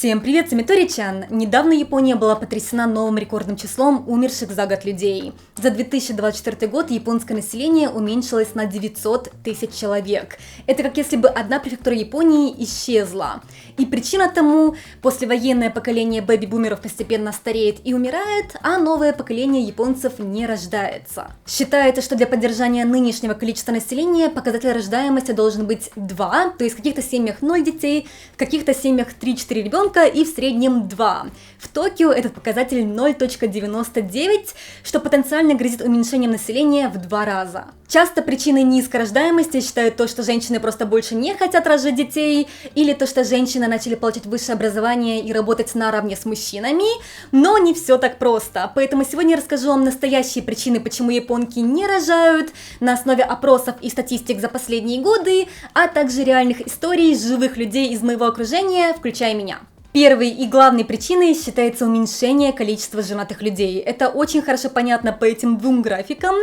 Всем привет, с Митори-чан! Недавно Япония была потрясена новым рекордным числом умерших за год людей. За 2024 год японское население уменьшилось на 900 тысяч человек. Это как если бы одна префектура Японии исчезла. И причина тому – послевоенное поколение бэби-бумеров постепенно стареет и умирает, а новое поколение японцев не рождается. Считается, что для поддержания нынешнего количества населения показатель рождаемости должен быть 2, то есть в каких-то семьях 0 детей, в каких-то семьях 3-4 ребенка, и в среднем 2. В Токио этот показатель 0,99, что потенциально грозит уменьшением населения в 2 раза. Часто причиной низкой рождаемости считают то, что женщины просто больше не хотят рожать детей, или то, что женщины начали получать высшее образование и работать наравне с мужчинами, но не все так просто. Поэтому сегодня я расскажу вам настоящие причины, почему японки не рожают, на основе опросов и статистик за последние годы, а также реальных историй живых людей из моего окружения, включая меня. Первой и главной причиной считается уменьшение количества женатых людей. Это очень хорошо понятно по этим двум графикам.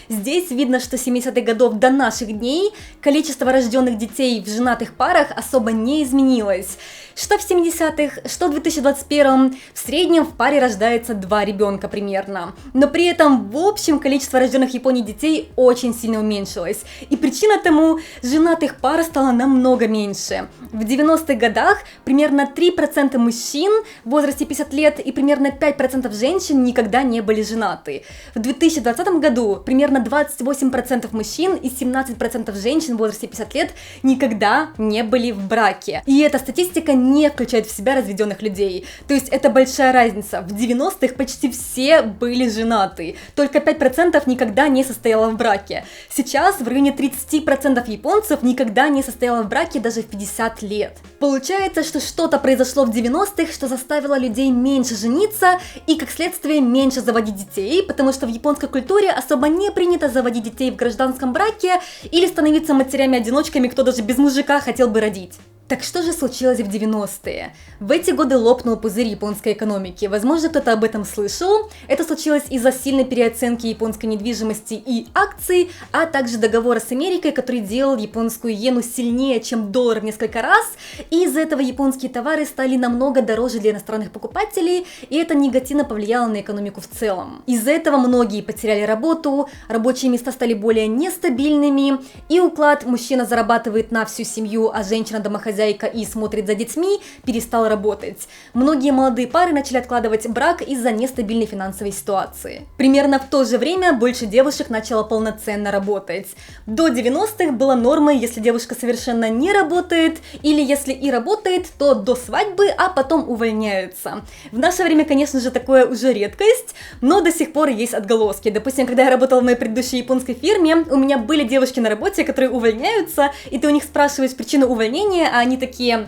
Здесь видно, что с 70-х годов до наших дней количество рожденных детей в женатых парах особо не изменилось. Что в 70-х, что в 2021, в среднем в паре рождается 2 ребенка примерно. Но при этом в общем количество рожденных в Японии детей очень сильно уменьшилось. И причина тому – женатых пар стало намного меньше. В 90-х годах примерно 3% мужчин в возрасте 50 лет и примерно 5% женщин никогда не были женаты. В 2020 году примерно 28% мужчин и 17% женщин в возрасте 50 лет никогда не были в браке. И эта статистика не включает в себя разведенных людей. То есть это большая разница. В 90-х почти все были женаты. Только 5% никогда не состояло в браке. Сейчас в районе 30% японцев никогда не состояло в браке даже в 50 лет. Получается, что что-то произошло в 90-х, что заставило людей меньше жениться и, как следствие, меньше заводить детей, потому что в японской культуре особо не принято заводить детей в гражданском браке или становиться матерями-одиночками, кто даже без мужика хотел бы родить. Так что же случилось в 90-е? В эти годы лопнул пузырь японской экономики. Возможно, кто-то об этом слышал. Это случилось из-за сильной переоценки японской недвижимости и акций, а также договора с Америкой, который делал японскую иену сильнее, чем доллар в несколько раз. И из-за этого японские товары стали намного дороже для иностранных покупателей, и это негативно повлияло на экономику в целом. Из-за этого многие потеряли работу, рабочие места стали более нестабильными, и уклад «мужчина зарабатывает на всю семью, а женщина домохозяйка и смотрит за детьми» перестал работать. Многие молодые пары начали откладывать брак из-за нестабильной финансовой ситуации. Примерно в то же время больше девушек начало полноценно работать. До 90-х было нормой, если девушка совершенно не работает, или если и работает, то до свадьбы, а потом увольняется. В наше время, конечно же, такое уже редкость, но до сих пор есть отголоски. Допустим, когда я работала в моей предыдущей японской фирме, у меня были девушки на работе, которые увольняются, и ты у них спрашиваешь причину увольнения, а они такие: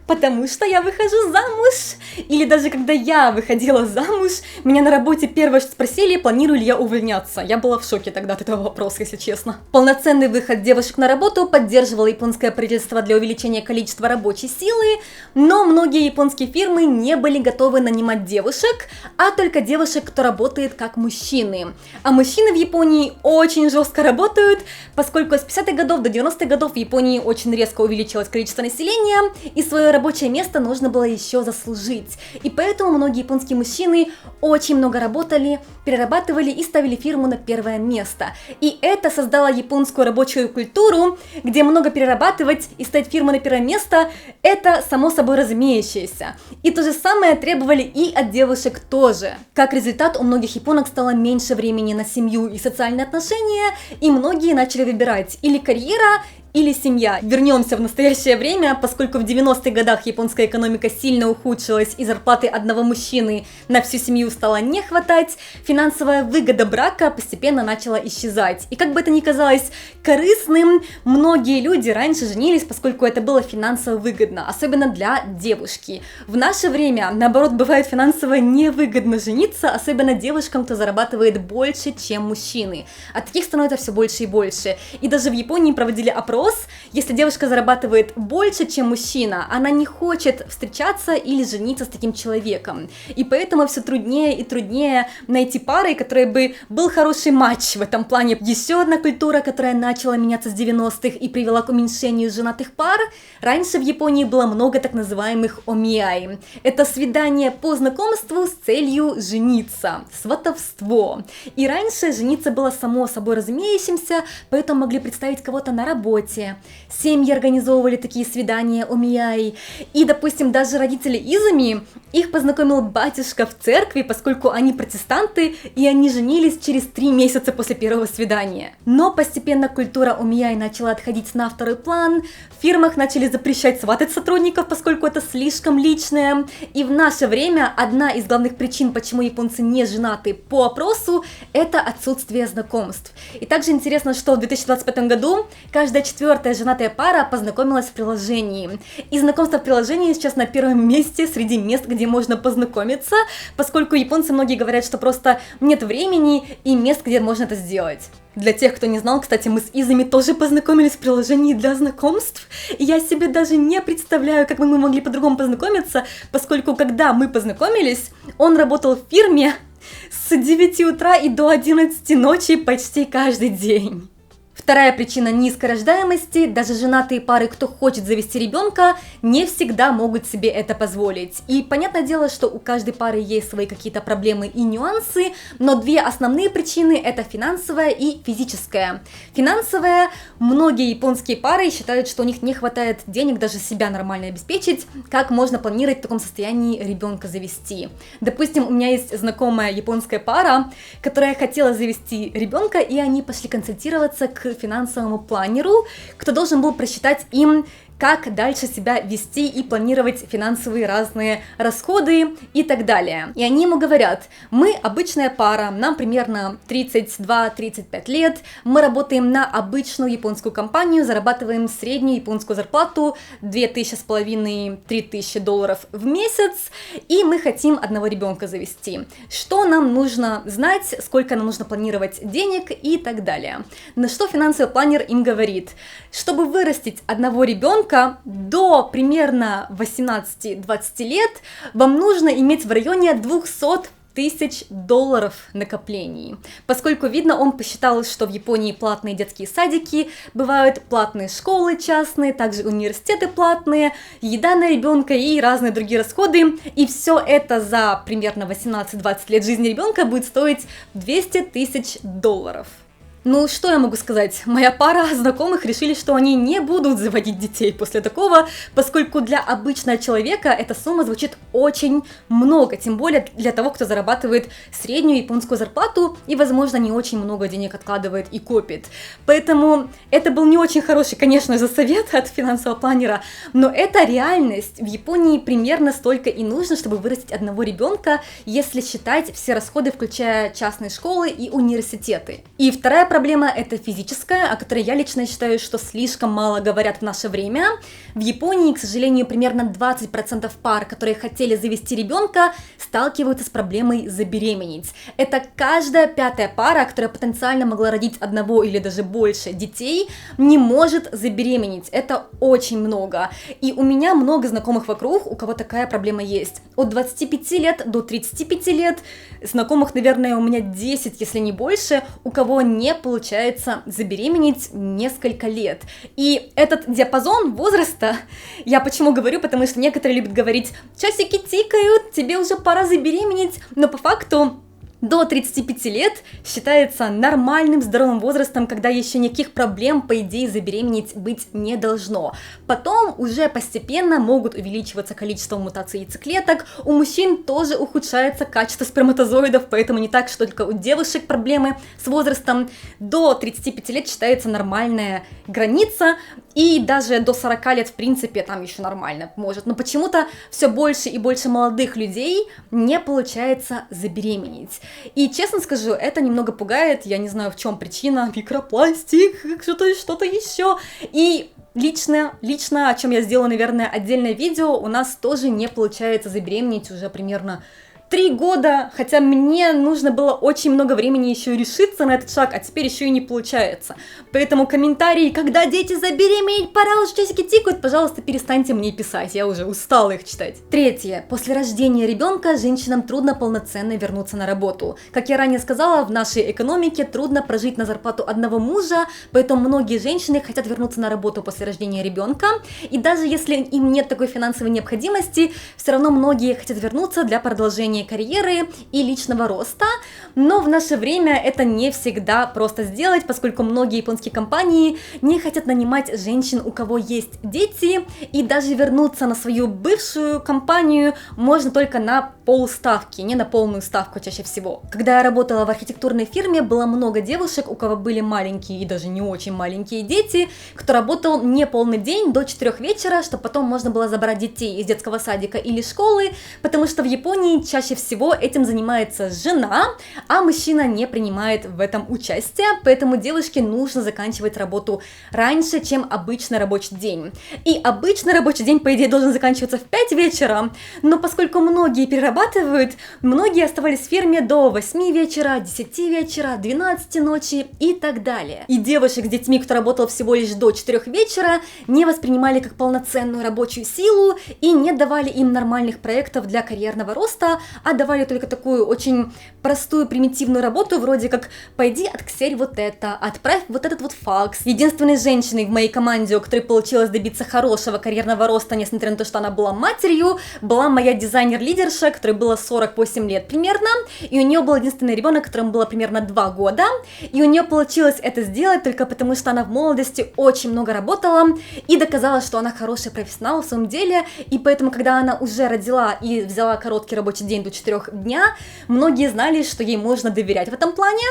«Потому что я выхожу замуж». Или даже когда я выходила замуж, меня на работе первое, что спросили, планирую ли я увольняться. Я была в шоке тогда от этого вопроса, если честно. Полноценный выход девушек на работу поддерживало японское правительство для увеличения количества рабочей силы, но многие японские фирмы не были готовы нанимать девушек, а только девушек, кто работает как мужчины. А мужчины в Японии очень жестко работают, поскольку с 50-х годов до 90-х годов в Японии очень резко увеличилось количество населения, и свое рабочее место нужно было еще заслужить. И поэтому многие японские мужчины очень много работали, перерабатывали и ставили фирму на первое место. И это создало японскую рабочую культуру, где много перерабатывать и ставить фирму на первое место – это само собой разумеющееся. И то же самое требовали и от девушек тоже. Как результат, у многих японок стало меньше времени на семью и социальные отношения, и многие начали выбирать или карьера, или семья. Вернемся в настоящее время, поскольку в 90-х годах японская экономика сильно ухудшилась и зарплаты одного мужчины на всю семью стало не хватать, финансовая выгода брака постепенно начала исчезать. И как бы это ни казалось корыстным, многие люди раньше женились, поскольку это было финансово выгодно, особенно для девушки. В наше время, наоборот, бывает финансово невыгодно жениться, особенно девушкам, кто зарабатывает больше, чем мужчины. А таких становится все больше и больше. И даже в Японии проводили опрос, вопрос, если девушка зарабатывает больше, чем мужчина, она не хочет встречаться или жениться с таким человеком. И поэтому все труднее и труднее найти пары, которые бы был хороший матч в этом плане. Еще одна культура, которая начала меняться с 90-х и привела к уменьшению женатых пар. Раньше в Японии было много так называемых омиай. Это свидание по знакомству с целью жениться, сватовство. И раньше жениться было само собой разумеющимся, поэтому могли представить кого-то на работе. Семьи организовывали такие свидания омиай. И, допустим, даже родители изами, их познакомил батюшка в церкви, поскольку они протестанты, и они женились через 3 месяца после первого свидания. Но постепенно культура омиай начала отходить на второй план, в фирмах начали запрещать сватать сотрудников, поскольку это слишком личное. И в наше время одна из главных причин, почему японцы не женаты по опросу, это отсутствие знакомств. И также интересно, что в 2025 году каждая 4-я женатая пара познакомилась в приложении. И знакомство в приложении сейчас на первом месте среди мест, где можно познакомиться, поскольку японцы многие говорят, что просто нет времени и мест, где можно это сделать. Для тех, кто не знал, кстати, мы с Изами тоже познакомились в приложении для знакомств, и я себе даже не представляю, как мы могли по-другому познакомиться, поскольку когда мы познакомились, он работал в фирме с 9 утра и до 11 ночи почти каждый день. Вторая причина низкой рождаемости: даже женатые пары, кто хочет завести ребенка, не всегда могут себе это позволить. И понятное дело, что у каждой пары есть свои какие-то проблемы и нюансы, но 2 основные причины — это финансовая и физическая. Финансовая: многие японские пары считают, что у них не хватает денег даже себя нормально обеспечить, как можно планировать в таком состоянии ребенка завести. Допустим, у меня есть знакомая японская пара, которая хотела завести ребенка, и они пошли консультироваться к финансовому планеру, кто должен был просчитать им, как дальше себя вести и планировать финансовые разные расходы и так далее. И они ему говорят: мы обычная пара, нам примерно 32-35 лет, мы работаем на обычную японскую компанию, зарабатываем среднюю японскую зарплату $2500–3000 в месяц, и мы хотим одного ребенка завести. Что нам нужно знать, сколько нам нужно планировать денег и так далее. На что финансовый планер им говорит: чтобы вырастить одного ребенка до примерно 18-20 лет, вам нужно иметь в районе $200 000 накоплений. Поскольку, видно, он посчитал, что в Японии платные детские садики, бывают платные школы частные, также университеты платные, еда на ребенка и разные другие расходы, и все это за примерно 18-20 лет жизни ребенка будет стоить $200 000. Ну, что я могу сказать? Моя пара знакомых решили, что они не будут заводить детей после такого, поскольку для обычного человека эта сумма звучит очень много, тем более для того, кто зарабатывает среднюю японскую зарплату и, возможно, не очень много денег откладывает и копит. Поэтому это был не очень хороший, конечно же, совет от финансового планера, но это реальность. В Японии примерно столько и нужно, чтобы вырастить одного ребенка, если считать все расходы, включая частные школы и университеты. И вторая проблема — это физическая, о которой я лично считаю, что слишком мало говорят в наше время. В Японии, к сожалению, примерно 20% пар, которые хотели завести ребенка, сталкиваются с проблемой забеременеть. Это каждая 5-я пара, которая потенциально могла родить одного или даже больше детей, не может забеременеть. Это очень много. И у меня много знакомых вокруг, у кого такая проблема есть. От 25 лет до 35 лет, знакомых, наверное, у меня 10, если не больше, у кого не получается забеременеть несколько лет. И этот диапазон возраста, я почему говорю, потому что некоторые любят говорить: часики тикают, тебе уже пора забеременеть, но по факту до 35 лет считается нормальным, здоровым возрастом, когда еще никаких проблем, по идее, забеременеть быть не должно. Потом уже постепенно могут увеличиваться количество мутаций яйцеклеток, у мужчин тоже ухудшается качество сперматозоидов, поэтому не так, что только у девушек проблемы с возрастом. До 35 лет считается нормальная граница, и даже до 40 лет, в принципе, там еще нормально может. Но почему-то все больше и больше молодых людей не получается забеременеть. И, честно скажу, это немного пугает, я не знаю, в чем причина, микропластик, что-то еще. И лично, о чем я сделаю, наверное, отдельное видео, у нас тоже не получается забеременеть уже примерно 3 года, хотя мне нужно было очень много времени еще решиться на этот шаг, а теперь еще и не получается. Поэтому комментарии, когда дети забеременеть, пора уже часики тикают, пожалуйста, перестаньте мне писать, я уже устала их читать. Третье. После рождения ребенка женщинам трудно полноценно вернуться на работу. Как я ранее сказала, в нашей экономике трудно прожить на зарплату одного мужа, поэтому многие женщины хотят вернуться на работу после рождения ребенка, и даже если им нет такой финансовой необходимости, все равно многие хотят вернуться для продолжения карьеры и личного роста, но в наше время это не всегда просто сделать, поскольку многие японские компании не хотят нанимать женщин, у кого есть дети, и даже вернуться на свою бывшую компанию можно только на полставки, не на полную ставку чаще всего. Когда я работала в архитектурной фирме, было много девушек, у кого были маленькие и даже не очень маленькие дети, кто работал не полный день до 4 вечера, чтобы потом можно было забрать детей из детского садика или школы, потому что в Японии чаще всего этим занимается жена, а мужчина не принимает в этом участие, поэтому девушке нужно заканчивать работу раньше, чем обычный рабочий день. И обычный рабочий день, по идее, должен заканчиваться в 5 вечера, но поскольку многие перерабатывают, многие оставались в фирме до 8 вечера, 10 вечера, 12 ночи и так далее. И девушек с детьми, кто работал всего лишь до 4 вечера, не воспринимали как полноценную рабочую силу и не давали им нормальных проектов для карьерного роста, а давали только такую очень простую, примитивную работу, вроде как «пойди отксерь вот это, отправь вот этот вот факс». Единственной женщиной в моей команде, у которой получилось добиться хорошего карьерного роста, несмотря на то, что она была матерью, была моя дизайнер-лидерша, которой было 48 лет примерно, и у нее был единственный ребенок, которому было примерно 2 года, и у нее получилось это сделать только потому, что она в молодости очень много работала и доказала, что она хороший профессионал в своем деле, и поэтому, когда она уже родила и взяла короткий рабочий день до 4 дня, многие знали, что ей можно доверять в этом плане.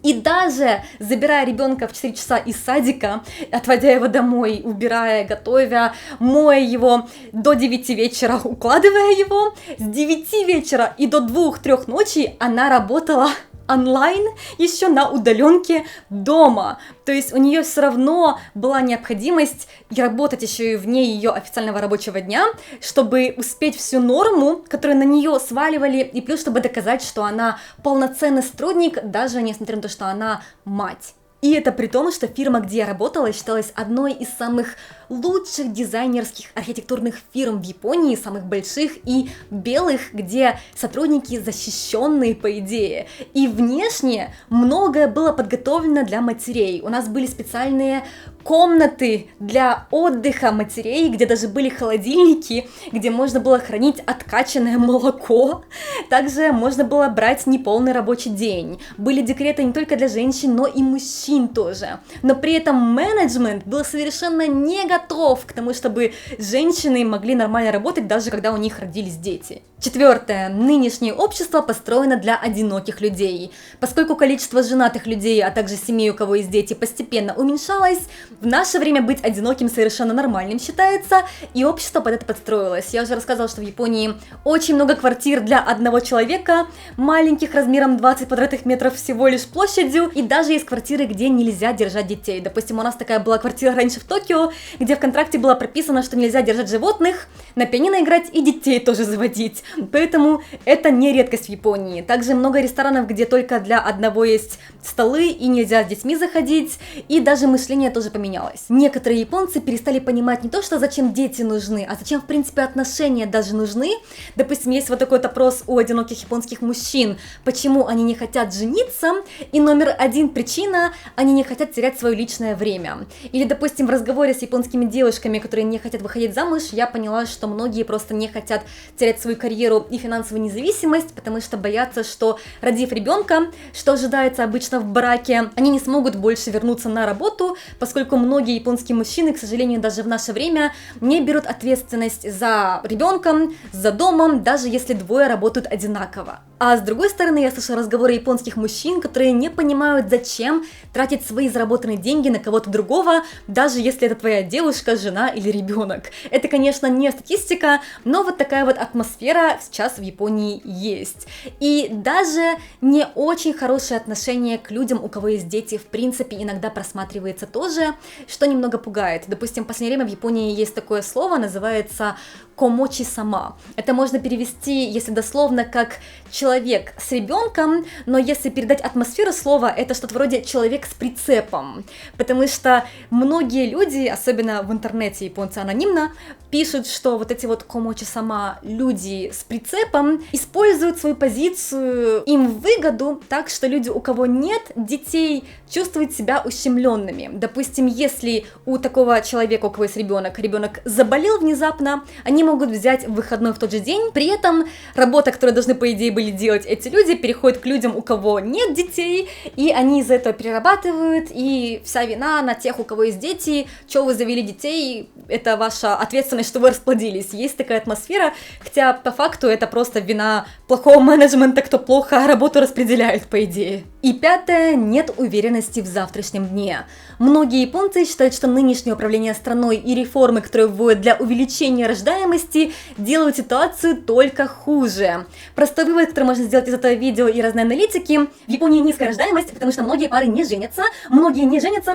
И даже забирая ребенка в 4 часа из садика, отводя его домой, убирая, готовя, моя его до 9 вечера, укладывая его, с 9 вечера и до 2-3 ночи она работала онлайн, еще на удаленке дома. То есть у нее все равно была необходимость работать еще и вне ее официального рабочего дня, чтобы успеть всю норму, которую на нее сваливали, и плюс, чтобы доказать, что она полноценный сотрудник, даже несмотря на то, что она мать. И это при том, что фирма, где я работала, считалась одной из самых лучших дизайнерских архитектурных фирм в Японии, самых больших и белых, где сотрудники защищенные по идее. И внешне многое было подготовлено для матерей. У нас были специальные комнаты для отдыха матерей, где даже были холодильники, где можно было хранить откачанное молоко. Также можно было брать неполный рабочий день. Были декреты не только для женщин, но и мужчин тоже. Но при этом менеджмент был совершенно не готов к тому, чтобы женщины могли нормально работать, даже когда у них родились дети. Четвертое. Нынешнее общество построено для одиноких людей. Поскольку количество женатых людей, а также семей, у кого есть дети, постепенно уменьшалось, в наше время быть одиноким совершенно нормальным считается, и общество под это подстроилось. Я уже рассказывала, что в Японии очень много квартир для одного человека, маленьких размером 20 квадратных метров всего лишь площадью, и даже есть квартиры, где нельзя держать детей. Допустим, у нас такая была квартира раньше в Токио, где в контракте было прописано, что нельзя держать животных, на пианино играть и детей тоже заводить. Поэтому это не редкость в Японии. Также много ресторанов, где только для одного есть столы и нельзя с детьми заходить, и даже мышление тоже поменялось. Некоторые японцы перестали понимать не то, что зачем дети нужны, а зачем в принципе отношения даже нужны. Допустим, есть вот такой вот опрос у одиноких японских мужчин, почему они не хотят жениться, и номер 1 причина – они не хотят терять свое личное время. Или, допустим, в разговоре с японскими девушками, которые не хотят выходить замуж, я поняла, что многие просто не хотят терять свою карьеру и финансовую независимость, потому что боятся, что, родив ребенка, что ожидается обычно в браке, они не смогут больше вернуться на работу, поскольку многие японские мужчины, к сожалению, даже в наше время не берут ответственность за ребенком, за домом, даже если двое работают одинаково. А с другой стороны, я слышала разговоры японских мужчин, которые не понимают, зачем тратить свои заработанные деньги на кого-то другого, даже если это твоя девушка, жена или ребенок. Это, конечно, не статистика, но вот такая вот атмосфера сейчас в Японии есть. И даже не очень хорошее отношение к людям, у кого есть дети, в принципе, иногда просматривается тоже, что немного пугает. Допустим, в последнее время в Японии есть такое слово, называется комочи сама. Это можно перевести, если дословно, как человек с ребенком, но если передать атмосферу слова, это что-то вроде человек с прицепом, потому что многие люди, особенно в интернете, японцы анонимно, пишут, что вот эти вот комочи сама люди с прицепом используют свою позицию им в выгоду, так что люди, у кого нет детей, чувствуют себя ущемленными. Допустим, если у такого человека, у кого есть ребенок заболел внезапно, они могут взять выходной в тот же день, при этом работа, которую должны, по идее, были делать эти люди, переходит к людям, у кого нет детей, и они из-за этого перерабатывают, и вся вина на тех, у кого есть дети, что вы завели детей, это ваша ответственность, что вы расплодились. Есть такая атмосфера, хотя по факту это просто вина плохого менеджмента, кто плохо работу распределяет, по идее. И пятое, нет уверенности в завтрашнем дне. Многие японцы считают, что нынешнее управление страной и реформы, которые вводят для увеличения рождаемости, делают ситуацию только хуже. Простой вывод, который можно сделать из этого видео и разной аналитики: в Японии низкая рождаемость, потому что многие пары не женятся,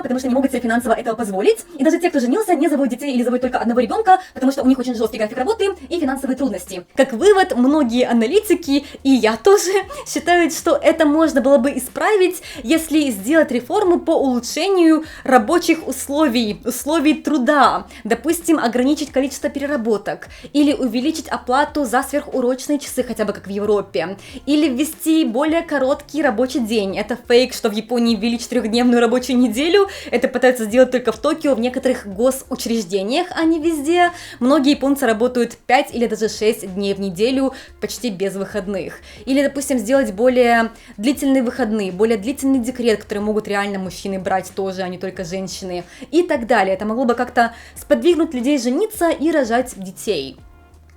потому что не могут себе финансово этого позволить, и даже те, кто женился, не заводят детей или заводят только одного ребенка, потому что у них очень жесткий график работы и финансовые трудности. Как вывод, многие аналитики, и я тоже, считают, что это можно было бы исправить, если сделать реформу по улучшению рабочих условий труда, допустим, ограничить количество переработок, или увеличить оплату за сверхурочные часы, хотя бы как в Европе, или ввести более короткий рабочий день. Это фейк, что в Японии ввели 4-дневную рабочую неделю, это пытаются сделать только в Токио, в некоторых госучреждениях, а не везде. Многие японцы работают 5 или даже 6 дней в неделю, почти без выходных. Или, допустим, сделать более длительные выходные, более длительный декрет, который могут реально мужчины брать тоже, а не только женщины, и так далее. Это могло бы как-то сподвигнуть людей жениться и рожать детей.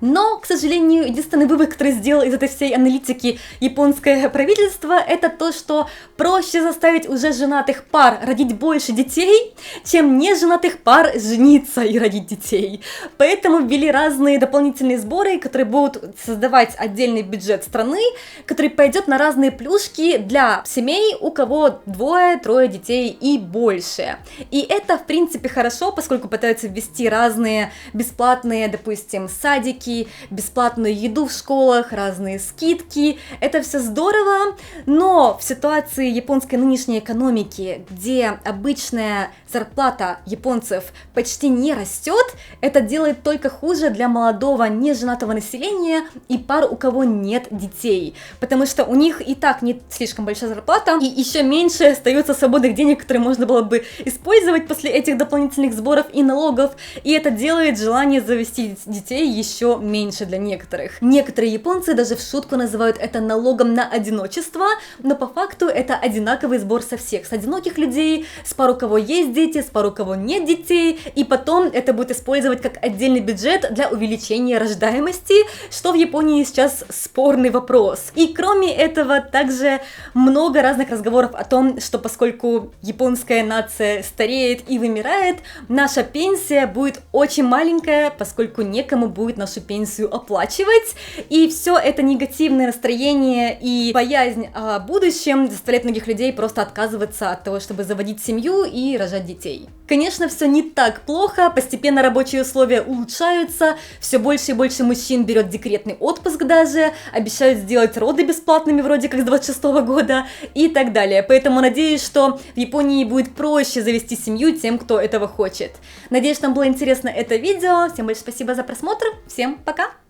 Но, к сожалению, единственный вывод, который сделал из этой всей аналитики японское правительство, это то, что проще заставить уже женатых пар родить больше детей, чем неженатых пар жениться и родить детей. Поэтому ввели разные дополнительные сборы, которые будут создавать отдельный бюджет страны, который пойдет на разные плюшки для семей, у кого 2-3 детей и больше. И это, в принципе, хорошо, поскольку пытаются ввести разные бесплатные, допустим, садики, бесплатную еду в школах, разные скидки. Это все здорово, но в ситуации японской нынешней экономики, где обычная зарплата японцев почти не растет, это делает только хуже для молодого неженатого населения и пар, у кого нет детей, потому что у них и так не слишком большая зарплата, и еще меньше остается свободных денег, которые можно было бы использовать после этих дополнительных сборов и налогов, и это делает желание завести детей еще меньше для некоторых. Некоторые японцы даже в шутку называют это налогом на одиночество, но по факту это одинаковый сбор со всех, с одиноких людей, с пар, у кого есть дети, с пар, у кого нет детей, и потом это будет использовать как отдельный бюджет для увеличения рождаемости, что в Японии сейчас спорный вопрос. И кроме этого, также много разных разговоров о том, что поскольку японская нация стареет и вымирает, наша пенсия будет очень маленькая, поскольку некому будет нашу пенсию оплачивать, и все это негативное настроение и боязнь о будущем заставляет многих людей просто отказываться от того, чтобы заводить семью и рожать детей. Конечно, все не так плохо, постепенно рабочие условия улучшаются, все больше и больше мужчин берет декретный отпуск даже, обещают сделать роды бесплатными вроде как с 26 года и так далее. Поэтому надеюсь, что в Японии будет проще завести семью тем, кто этого хочет. Надеюсь, что вам было интересно это видео. Всем большое спасибо за просмотр. Всем пока!